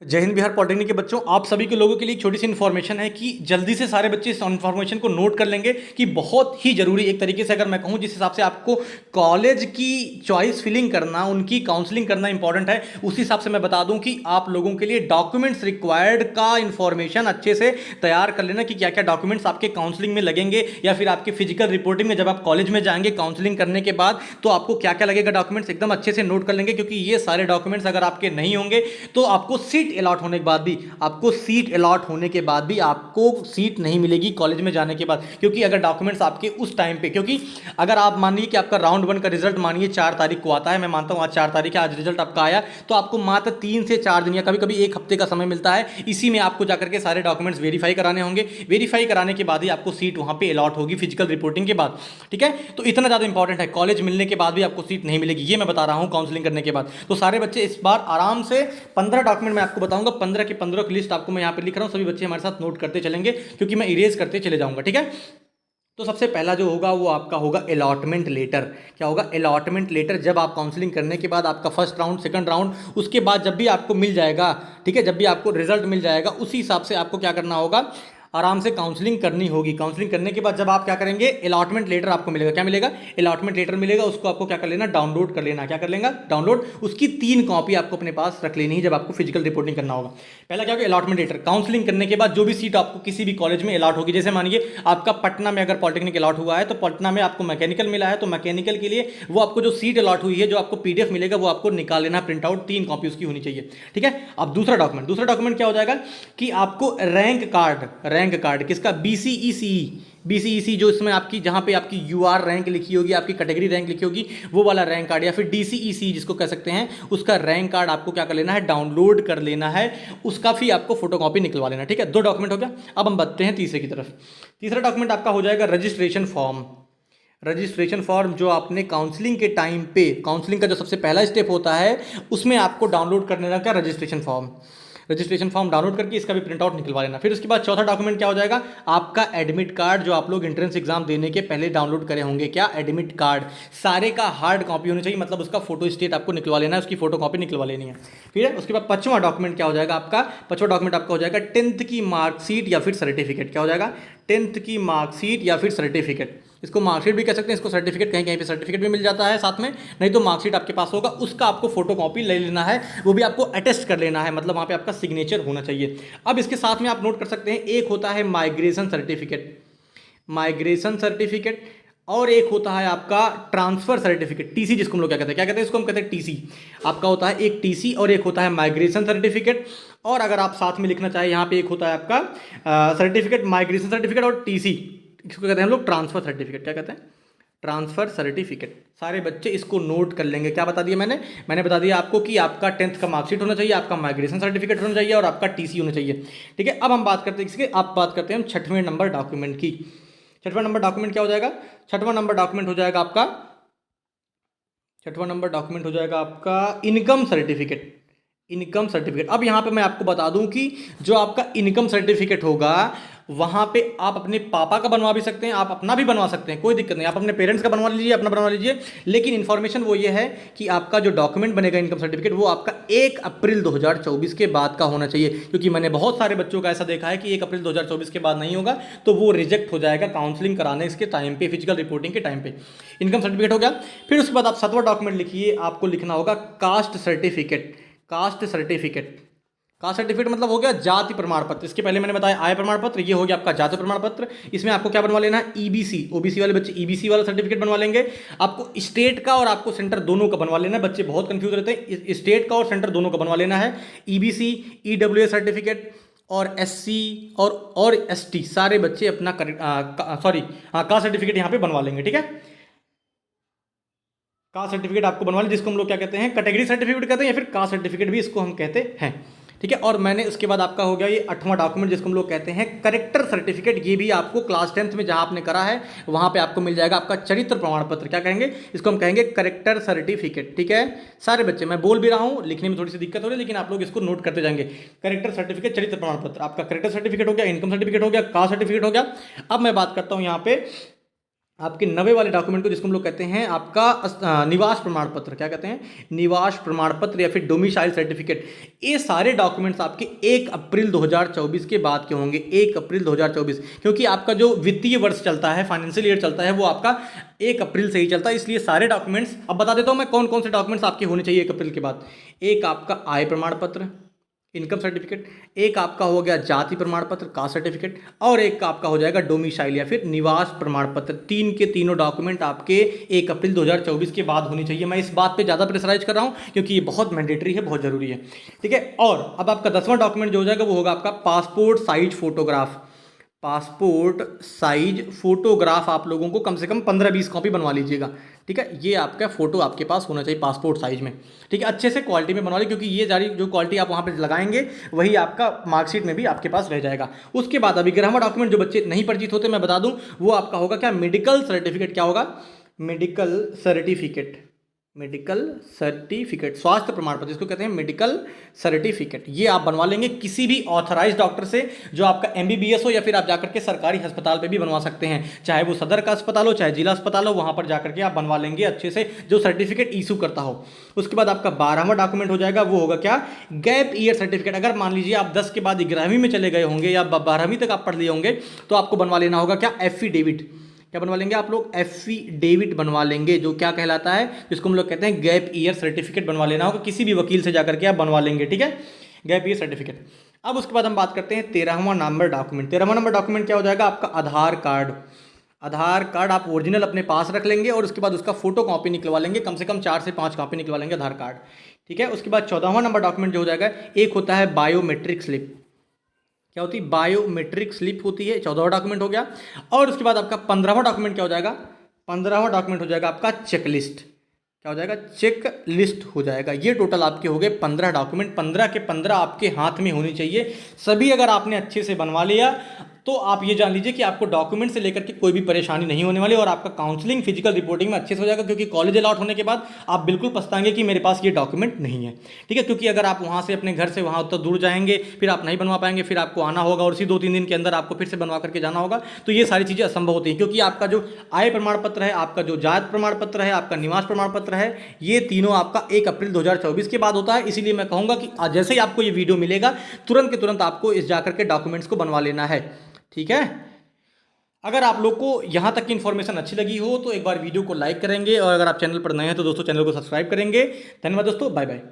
जय हिंद बिहार पॉलिटेक्निक के बच्चों, आप सभी के लोगों के लिए एक छोटी सी इन्फॉर्मेशन है कि जल्दी से सारे बच्चे इस इन्फॉर्मेशन को नोट कर लेंगे कि बहुत ही जरूरी एक तरीके से अगर मैं कहूँ जिस हिसाब से आपको कॉलेज की चॉइस फिलिंग करना, उनकी काउंसलिंग करना इंपॉर्टेंट है, उस हिसाब से मैं बता दूं कि आप लोगों के लिए डॉक्यूमेंट्स रिक्वायर्ड का इन्फॉर्मेशन अच्छे से तैयार कर लेना कि क्या क्या डॉक्यूमेंट्स आपके काउंसलिंग में लगेंगे या फिर आपके फिजिकल रिपोर्टिंग में जब आप कॉलेज में जाएंगे काउंसलिंग करने के बाद तो आपको क्या क्या लगेगा डॉक्यूमेंट्स एकदम अच्छे से नोट कर लेंगे, क्योंकि ये सारे डॉक्यूमेंट्स अगर आपके नहीं होंगे तो आपको सीट अलॉट होने के बाद भी आपको सीट नहीं मिलेगी कॉलेज में जाने के बाद, क्योंकि अगर डॉक्यूमेंट्स आपके उस टाइम पे, क्योंकि अगर आप मानिए कि आपका राउंड 1 का रिजल्ट मानिए 4 तारीख को आता है, मैं मानता हूं आज 4 तारीख है, आज रिजल्ट आपका आया, तो आपको मात्र 3 से 4 दिन या कभी कभी एक हफ्ते का समय मिलता है। इसी में आपको जाकर के सारे डॉक्यूमेंट्स वेरीफाई कराने होंगे, वेरीफाई कराने के बाद ही आपको सीट वहां पे अलॉट होगी फिजिकल रिपोर्टिंग के बाद। ठीक है, तो इतना ज़्यादा इंपॉर्टेंट है, कॉलेज मिलने के बाद भी आपको सीट नहीं मिलेगी, ये मैं बता रहा हूं काउंसलिंग करने के बाद। तो सारे बच्चे इस बार आराम से 15 डॉक्यूमेंट मैं आपको बताऊंगा, 15 के 15 की लिस्ट आपको मैं यहाँ पे लिख रहा हूँ, सभी बच्चे हमारे साथ नोट करते चलेंगे क्योंकि मैं इरेज करते चले जाऊंगा। ठीक है, तो सबसे पहला जो होगा वो आपका होगा अलॉटमेंट लेटर। क्या होगा? Allotment letter. जब आप काउंसलिंग करने के बाद आपका फर्स्ट राउंड, सेकंड राउंड, उसके बाद जब भी आपको मिल जाएगा, ठीक है, जब भी आपको रिजल्ट मिल जाएगा उसी हिसाब से आपको क्या करना होगा, आराम से काउंसलिंग करनी होगी। काउंसलिंग करने के बाद जब आप क्या करेंगे, अलॉटमेंट लेटर आपको मिलेगा। क्या मिलेगा? अलॉटमेंट लेटर मिलेगा, उसको आपको क्या कर लेना, डाउनलोड कर लेना। क्या कर लेगा? डाउनलोड। उसकी 3 कॉपी आपको अपने पास रख लेनी है जब आपको फिजिकल रिपोर्टिंग करना होगा। पहला क्या होगा? Allotment letter. काउंसलिंग करने के बाद जो भी सीट आपको किसी भी कॉलेज में अलॉट होगी, जैसे मानिए आपका पटना में अगर पॉलिटेक्निक अलॉट हुआ है तो पटना में आपको मैकेनिकल मिला है, तो मैकेनिकल के लिए वो आपको जो सीट अलॉट हुई है, जो आपको पीडीएफ मिलेगा, वो आपको निकाल लेना, प्रिंट आउट, 3 कॉपी उसकी होनी चाहिए। ठीक है, अब दूसरा डॉक्यूमेंट क्या हो जाएगा कि आपको रैंक कार्ड किसका? बीसीईसी जो इसमें आपकी, जहां पे आपकी यूआर रैंक लिखी होगी, आपकी कैटेगरी रैंक लिखी होगी, वो वाला रैंक कार्ड, या फिर डीसीईसी जिसको कह सकते हैं, उसका रैंक कार्ड आपको क्या कर लेना है, डाउनलोड कर लेना है, उसका भी आपको फोटोकॉपी निकलवा लेना। ठीक है, 2 डॉक्यूमेंट हो गया। अब हम बढ़ते हैं तीसरे की तरफ। तीसरा डॉक्यूमेंट आपका हो जाएगा रजिस्ट्रेशन फॉर्म। रजिस्ट्रेशन फॉर्म जो आपने काउंसलिंग के टाइम पे, काउंसलिंग का जो सबसे पहला स्टेप होता है उसमें आपको डाउनलोड करने का registration form. Registration form download करके इसका भी प्रिंट आउट निकलवा लेना। फिर उसके बाद चौथा डॉक्यूमेंट क्या हो जाएगा, आपका एडमिट कार्ड, जो आप लोग एंट्रेंस एग्जाम देने के पहले डाउनलोड करे होंगे। क्या? Admit card. सारे का हार्ड कॉपी होनी चाहिए, मतलब उसका फोटो स्टेट आपको निकलवा लेना है, उसकी फोटो कॉपी निकलवा लेनी है। फिर है उसके बाद पांचवा डॉक्यूमेंट क्या हो जाएगा आपका? पांचवा डॉक्यूमेंट आपका हो जाएगा 10th की मार्कशीट या फिर सर्टिफिकेट। क्या हो जाएगा? 10th की मार्कशीट या फिर सर्टिफिकेट। इसको मार्कशीट भी कह सकते हैं, इसको सर्टिफिकेट, कहीं कहीं पे सर्टिफिकेट भी मिल जाता है साथ में, नहीं तो मार्कशीट आपके पास होगा, उसका आपको फोटो कॉपी ले लेना है, वो भी आपको अटेस्ट कर लेना है, मतलब वहाँ पे आपका सिग्नेचर होना चाहिए। अब इसके साथ में आप नोट कर सकते हैं, एक होता है माइग्रेशन सर्टिफिकेट, और एक होता है आपका ट्रांसफर सर्टिफिकेट, टीसी जिसको हम लोग क्या कहते हैं, इसको हम कहते हैं टीसी। आपका होता है एक टीसी और एक होता है माइग्रेशन सर्टिफिकेट। और अगर आप साथ में लिखना चाहें, यहाँ पे एक होता है आपका सर्टिफिकेट, माइग्रेशन सर्टिफिकेट और टीसी, इसको कहते हैं हम लोग ट्रांसफर सर्टिफिकेट। क्या कहते हैं? Transfer certificate. सारे बच्चे इसको नोट कर लेंगे। क्या बता दिया मैंने बता दिया आपको कि आपका 10th का मार्कशीट होना चाहिए, आपका माइग्रेशन सर्टिफिकेट होना चाहिए और आपका टीसी होना चाहिए। ठीक है, अब हम बात करते हैं इसके, आप बात करते हैं हम 6वें नंबर डॉक्यूमेंट की। 6वां नंबर डॉक्यूमेंट क्या हो जाएगा? 6वां नंबर डॉक्यूमेंट हो जाएगा आपका, 6वां नंबर डॉक्यूमेंट हो जाएगा आपका इनकम सर्टिफिकेट। Income certificate. अब यहाँ पे मैं आपको बता दूं कि जो आपका इनकम सर्टिफिकेट होगा, वहां पे आप अपने पापा का बनवा भी सकते हैं, आप अपना भी बनवा सकते हैं, कोई दिक्कत नहीं, आप अपने पेरेंट्स का बनवा लीजिए, अपना बनवा लीजिए। लेकिन इन्फॉर्मेशन वो ये है कि आपका जो डॉक्यूमेंट बनेगा इनकम सर्टिफिकेट, वो आपका 1 अप्रैल 2024 के बाद का होना चाहिए, क्योंकि मैंने बहुत सारे बच्चों का ऐसा देखा है कि 1 अप्रैल 2024 के बाद नहीं होगा तो वो रिजेक्ट हो जाएगा काउंसलिंग कराने इसके टाइम पे, फिजिकल रिपोर्टिंग के टाइम पे। इनकम सर्टिफिकेट हो गया। फिर उसके बाद आप 7वां डॉक्यूमेंट लिखिए, आपको लिखना होगा caste certificate. Caste certificate, caste certificate मतलब हो गया जाति प्रमाण पत्र। इसके पहले मैंने बताया आय प्रमाण पत्र, ये हो गया आपका जाति प्रमाण पत्र। इसमें आपको क्या बनवा लेना है? ईबीसी। ओबीसी वाले बच्चे ईबीसी वाला सर्टिफिकेट बनवा लेंगे। आपको स्टेट का और आपको सेंटर दोनों का बनवा लेना है, बच्चे बहुत कंफ्यूज रहते हैं, स्टेट का और सेंटर दोनों का बनवा लेना है। ईबीसी, ईडब्ल्यूएस सर्टिफिकेट और एससी और एसटी, सारे बच्चे अपना कास्ट सर्टिफिकेट यहाँ पे बनवा लेंगे। ठीक है, कास्ट सर्टिफिकेट आपको बनवा लें, जिसको हम लोग क्या कहते हैं, कैटेगरी सर्टिफिकेट कहते हैं, या फिर कास्ट सर्टिफिकेट भी इसको हम कहते हैं। ठीक है, और मैंने उसके बाद आपका हो गया ये 8वां डॉक्यूमेंट, जिसको हम लोग कहते हैं करेक्टर सर्टिफिकेट। ये भी आपको क्लास 10th में जहां आपने करा है वहां पे आपको मिल जाएगा आपका चरित्र प्रमाण पत्र। क्या कहेंगे इसको? हम कहेंगे करेक्टर सर्टिफिकेट। ठीक है, सारे बच्चे, मैं बोल भी रहा हूं, लिखने में थोड़ी सी दिक्कत हो रही है, लेकिन आप लोग इसको नोट करते जाएंगे। करेक्टर सर्टिफिकेट, चरित्र प्रमाण पत्र, आपका करेक्टर सर्टिफिकेट हो गया, इनकम सर्टिफिकेट हो गया, कास्ट सर्टिफिकेट हो गया। अब मैं बात करता हूं यहाँ पे आपके 90 वाले डॉक्यूमेंट को, जिसको हम लोग कहते हैं आपका निवास प्रमाण पत्र, क्या कहते हैं, निवास प्रमाण पत्र या फिर डोमिसाइल सर्टिफिकेट, ये सारे डॉक्यूमेंट्स आपके 1 अप्रैल 2024 के बाद के होंगे। 1 अप्रैल 2024, क्योंकि आपका जो वित्तीय वर्ष चलता है, फाइनेंशियल ईयर चलता है, वो आपका 1 अप्रैल से ही चलता है। इसलिए सारे डॉक्यूमेंट्स अब बता देता हूँ मैं कौन कौन से डॉक्यूमेंट्स आपके होने चाहिए 1 अप्रैल के बाद। एक आपका आय प्रमाण पत्र, इनकम सर्टिफिकेट, एक आपका हो गया जाति प्रमाण पत्र, कास्ट सर्टिफिकेट, और एक आपका हो जाएगा डोमिसाइल या फिर निवास प्रमाण पत्र। तीन के तीनों डॉक्यूमेंट आपके 1 अप्रैल 2024 के बाद होनी चाहिए। मैं इस बात पे ज़्यादा प्रेशराइज कर रहा हूँ क्योंकि ये बहुत मैंडेटरी है, बहुत ज़रूरी है, ठीक है। और अब आपका 10वां डॉक्यूमेंट जो हो जाएगा वो होगा आपका passport size photograph. Passport size photograph आप लोगों को कम से कम 15-20 कॉपी बनवा लीजिएगा, ठीक है। ये आपका फोटो आपके पास होना चाहिए पासपोर्ट साइज में, ठीक है। अच्छे से क्वालिटी में बनवा लीजिए, क्योंकि ये सारी जो क्वालिटी आप वहाँ पे लगाएंगे वही आपका मार्कशीट में भी आपके पास रह जाएगा। उसके बाद अभी 11वां डॉक्यूमेंट जो बच्चे नहीं परिचित होते मैं बता दूं, वो आपका होगा क्या, मेडिकल सर्टिफिकेट। क्या होगा, मेडिकल सर्टिफिकेट, मेडिकल सर्टिफिकेट, स्वास्थ्य प्रमाण पत्र, जिसको कहते हैं मेडिकल सर्टिफिकेट। ये आप बनवा लेंगे किसी भी ऑथराइज डॉक्टर से, जो आपका एमबीबीएस हो, या फिर आप जाकर के सरकारी अस्पताल पे भी बनवा सकते हैं, चाहे वो सदर का अस्पताल हो चाहे जिला अस्पताल हो, वहां पर जाकर के आप बनवा लेंगे अच्छे से, जो सर्टिफिकेट इशू करता हो। उसके बाद आपका 12वां डॉक्यूमेंट हो जाएगा, वो होगा क्या, गैप ईयर सर्टिफिकेट। अगर मान लीजिए आप 10 के बाद 11वीं में चले गए होंगे या 12वीं तक आप पढ़ लिए होंगे, तो आपको बनवा लेना होगा क्या, एफिडेविट। क्या बनवा लेंगे आप लोग, एफिडेविट बनवा लेंगे, जो क्या कहलाता है, जिसको हम लोग कहते हैं गैप ईयर सर्टिफिकेट बनवा लेना होगा, किसी भी वकील से जाकर के आप बनवा लेंगे, ठीक है, गैप ईयर सर्टिफिकेट। अब उसके बाद हम बात करते हैं 13वां नंबर डॉक्यूमेंट। 13वां नंबर डॉक्यूमेंट क्या हो जाएगा, आपका आधार कार्ड। आधार कार्ड आप ओरिजिनल अपने पास रख लेंगे और उसके बाद उसका फोटो कॉपी निकलवा लेंगे, कम से कम 4 से 5 कॉपी निकलवा लेंगे आधार कार्ड, ठीक है। उसके बाद 14वां नंबर डॉक्यूमेंट जो हो जाएगा, एक होता है बायोमेट्रिक स्लिप। क्या होती है, बायोमेट्रिक स्लिप होती है, 14वां डॉक्यूमेंट हो गया। और उसके बाद आपका 15वां डॉक्यूमेंट क्या हो जाएगा, 15वां डॉक्यूमेंट हो जाएगा आपका चेकलिस्ट। क्या हो जाएगा, चेक लिस्ट हो जाएगा। ये टोटल आपके हो गए 15 डॉक्यूमेंट, 15 के 15 आपके हाथ में होनी चाहिए। सभी अगर आपने अच्छे से बनवा लिया तो आप ये जान लीजिए कि आपको डॉक्यूमेंट से लेकर के कोई भी परेशानी नहीं होने वाली, और आपका काउंसलिंग फिजिकल रिपोर्टिंग में अच्छे से हो जाएगा, क्योंकि कॉलेज अलॉट होने के बाद आप बिल्कुल पछताएंगे कि मेरे पास ये डॉक्यूमेंट नहीं है, ठीक है। क्योंकि अगर आप वहाँ से अपने घर से वहाँ उतना दूर जाएंगे, फिर आप नहीं बनवा पाएंगे, फिर आपको आना होगा और उसी 2-3 दिन के अंदर आपको फिर से बनवा करके जाना होगा, तो ये सारी चीज़ें असंभव होती हैं। क्योंकि आपका जो आय प्रमाण पत्र है, आपका जो जात प्रमाण पत्र है, आपका निवास प्रमाण पत्र है, ये तीनों आपका 1 अप्रैल 2024 के बाद होता है। इसीलिए मैं कहूँगा कि जैसे ही आपको ये वीडियो मिलेगा तुरंत के तुरंत आपको इस जाकर के डॉक्यूमेंट्स को बनवा लेना है, ठीक है। अगर आप लोग को यहाँ तक की इन्फॉर्मेशन अच्छी लगी हो तो एक बार वीडियो को लाइक करेंगे, और अगर आप चैनल पर नए हैं तो दोस्तों चैनल को सब्सक्राइब करेंगे। धन्यवाद दोस्तों, बाय बाय।